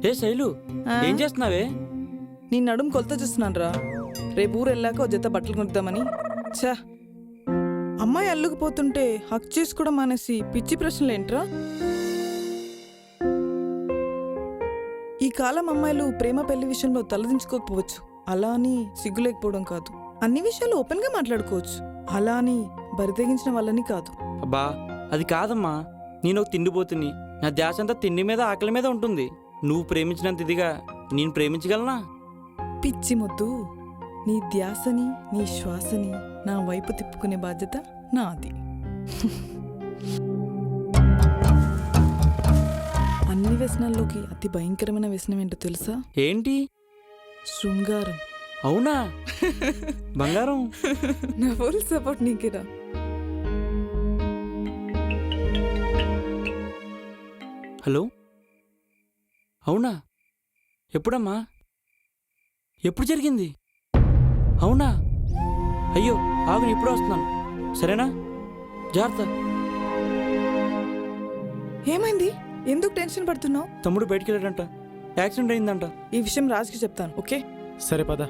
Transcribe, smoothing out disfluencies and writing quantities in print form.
ఏ శైలు, ఏం చేస్తున్నావే? నీ నడుము కొలత చూస్తున్నాను రా. రేపు ఊరు వెళ్ళాక ఓ జత బట్టలు కొనుద్దామని. ఛా, అమ్మాయి అల్లుకుపోతుంటే హక్ చేసుకోవడం మానేసి పిచ్చి ప్రశ్నలు ఏంట్రా? ఈ కాలం అమ్మాయిలు ప్రేమ పెళ్లి విషయంలో తలదించుకోకపోవచ్చు, అలా అని సిగ్గు లేకపోవడం కాదు. అన్ని విషయాలు ఓపెన్ గా మాట్లాడుకోవచ్చు, అలా అని బరితెగించిన వాళ్ళని కాదు. అబ్బా అది కాదమ్మా, నేను ఒక తిండిపోతుని. నా ధ్యాస అంతా తిండి మీద ఆకలి మీద ఉంటుంది. నువ్వు ప్రేమించినంత ఇదిగా నేను ప్రేమించగలనా? పిచ్చి మొద్దు, నీ ధ్యాసని నీ శ్వాసని నా వైపు తిప్పుకునే బాధ్యత నాది. అన్ని వ్యసనాల్లోకి అతి భయంకరమైన వ్యసనం ఏంటో తెలుసా? ఏంటి? శృంగారం. అవునా? బంగారం. నా ఫుల్ సపోర్ట్ నీకేరా. హలో, అవునా? ఎప్పుడమ్మా? ఎప్పుడు జరిగింది? అవునా? అయ్యో ఆగు, నేను ఇప్పుడే వస్తున్నాను. సరేనా? జాగ్రత్త. ఏమైంది? ఎందుకు టెన్షన్ పడుతున్నావు? తమ్ముడు బయటికి వెళ్ళాడంట, యాక్సిడెంట్ అయిందంట. ఈ విషయం రాజుకి చెప్తాను, ఓకే? సరే పద.